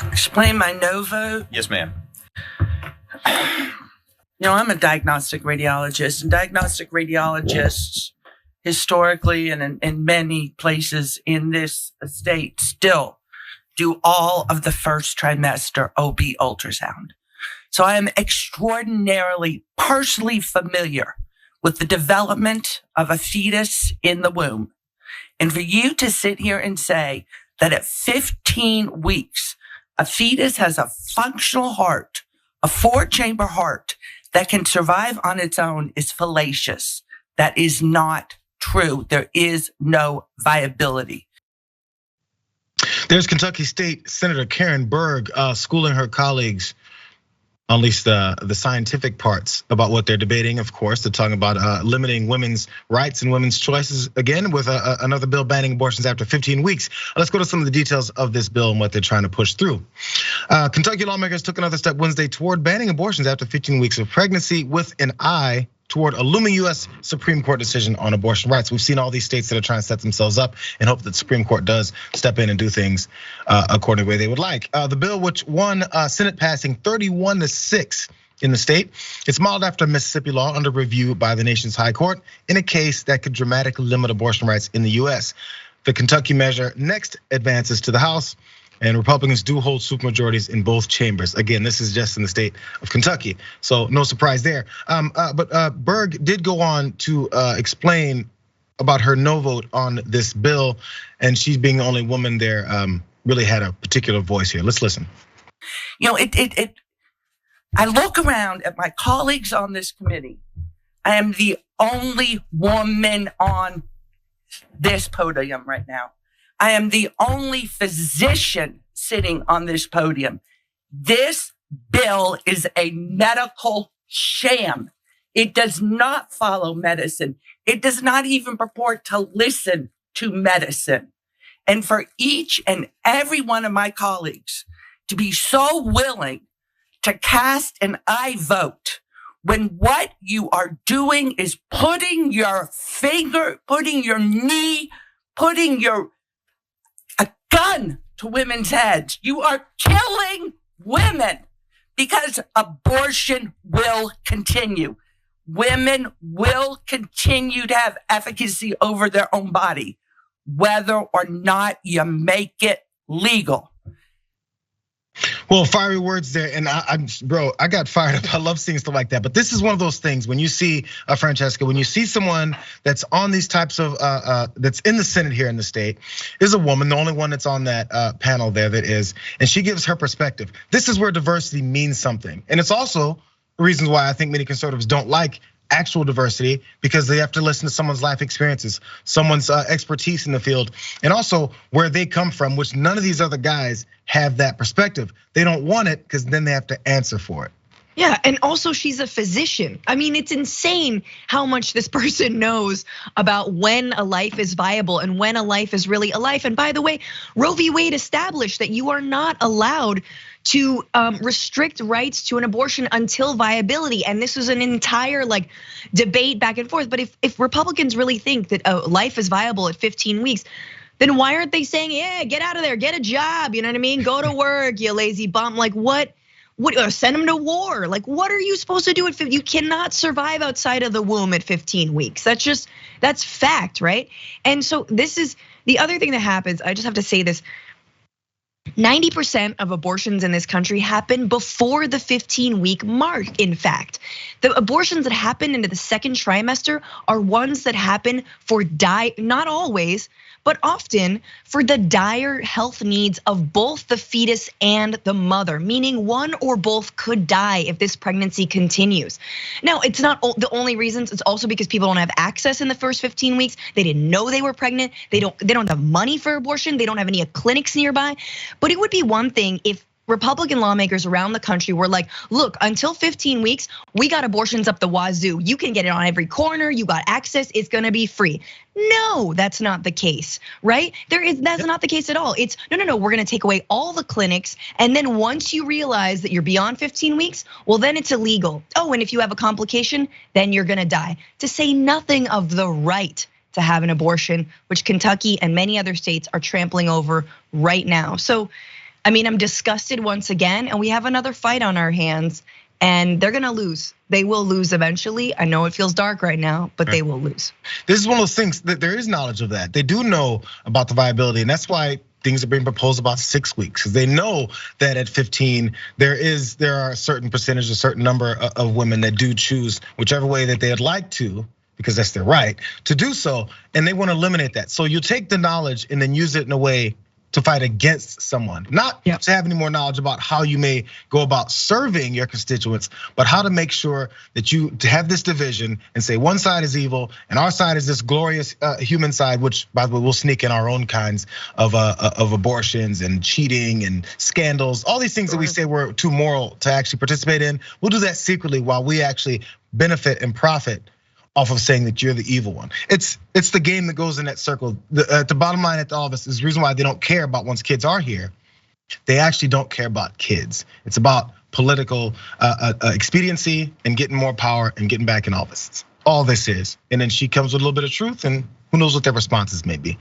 Explain my no vote. Yes, ma'am. I'm a diagnostic radiologist, and diagnostic radiologists historically and in many places in this state still do all of the first trimester OB ultrasound. So I am extraordinarily personally familiar with the development of a fetus in the womb. And for you to sit here and say that at 15 weeks, a fetus has a functional heart, a 4-chamber heart that can survive on its own is fallacious. That is not true. There is no viability. There's Kentucky State Senator Karen Berg schooling her colleagues, at least the scientific parts, about what they're debating. Of course, they're talking about limiting women's rights and women's choices again with another bill banning abortions after 15 weeks. Let's go to some of the details of this bill and what they're trying to push through. Kentucky lawmakers took another step Wednesday toward banning abortions after 15 weeks of pregnancy with an eye toward a looming US Supreme Court decision on abortion rights. We've seen all these states that are trying to set themselves up and hope that the Supreme Court does step in and do things according to the way they would like. The bill, which won Senate passing 31-6 in the state, it's modeled after Mississippi law under review by the nation's high court in a case that could dramatically limit abortion rights in the US. The Kentucky measure next advances to the House, and Republicans do hold supermajorities in both chambers. Again, this is just in the state of Kentucky, so no surprise there. But Berg did go on to explain about her no vote on this bill, and she's being the only woman there really had a particular voice here. Let's listen. I look around at my colleagues on this committee. I am the only woman on this podium right now. I am the only physician sitting on this podium. This bill is a medical sham. It does not follow medicine. It does not even purport to listen to medicine. And for each and every one of my colleagues to be so willing to cast an I vote when what you are doing is putting your finger, putting your knee, putting a gun to women's heads. You are killing women because abortion will continue. Women will continue to have efficacy over their own body, whether or not you make it legal. Well, fiery words there, and I got fired up. I love seeing stuff like that. But this is one of those things when you see Francesca, when you see someone that's on these types of that's in the Senate here in the state, is a woman, the only one that's on that panel there that is, and she gives her perspective. This is where diversity means something, and it's also reasons why I think many conservatives don't like actual diversity, because they have to listen to someone's life experiences, someone's expertise in the field, and also where they come from, which none of these other guys have that perspective. They don't want it because then they have to answer for it. Yeah, and also she's a physician. I mean, it's insane how much this person knows about when a life is viable and when a life is really a life. And by the way, Roe v. Wade established that you are not allowed to restrict rights to an abortion until viability. And this was an entire debate back and forth. But if Republicans really think that a life is viable at 15 weeks, then why aren't they saying, yeah, get out of there, get a job, you know what I mean? Go to work, you lazy bum. What, send them to war. What are you supposed to do at 15? You cannot survive outside of the womb at 15 weeks. That's fact, right? And so this is the other thing that happens. I just have to say this. 90% of abortions in this country happen before the 15-week mark. In fact, the abortions that happen into the second trimester are ones that happen for not always, but often for the dire health needs of both the fetus and the mother, meaning one or both could die if this pregnancy continues. Now, it's not the only reasons. It's also because people don't have access in the first 15 weeks. They didn't know they were pregnant. They don't have money for abortion. They don't have any clinics nearby. But it would be one thing if Republican lawmakers around the country were like, look, until 15 weeks, we got abortions up the wazoo. You can get it on every corner. You got access. It's gonna be free. No, that's not the case, right? That's not the case at all. It's no, we're gonna take away all the clinics. And then once you realize that you're beyond 15 weeks, well, then it's illegal. Oh, and if you have a complication, then you're gonna die. To say nothing of the right to have an abortion, which Kentucky and many other states are trampling over right now. So I mean, I'm disgusted once again, and we have another fight on our hands, and they're gonna lose. They will lose eventually. I know it feels dark right now, but they will lose. This is one of those things that there is knowledge of that. They do know about the viability, and that's why things are being proposed about 6 weeks, because they know that at 15 there are a certain percentage, a certain number of women that do choose whichever way that they'd like to, because that's their right to do so, and they want to eliminate that. So you take the knowledge and then use it in a way to fight against someone, not to have any more knowledge about how you may go about serving your constituents, but how to make sure that you have this division and say one side is evil and our side is this glorious human side, which by the way, we'll sneak in our own kinds of abortions and cheating and scandals, all these things that we say we're too moral to actually participate in. We'll do that secretly while we actually benefit and profit off of saying that you're the evil one. It's the game that goes in that circle. The bottom line at all of this is the reason why they don't care about once kids are here. They actually don't care about kids. It's about political expediency and getting more power and getting back in office. All this is. And then she comes with a little bit of truth, and who knows what their responses may be.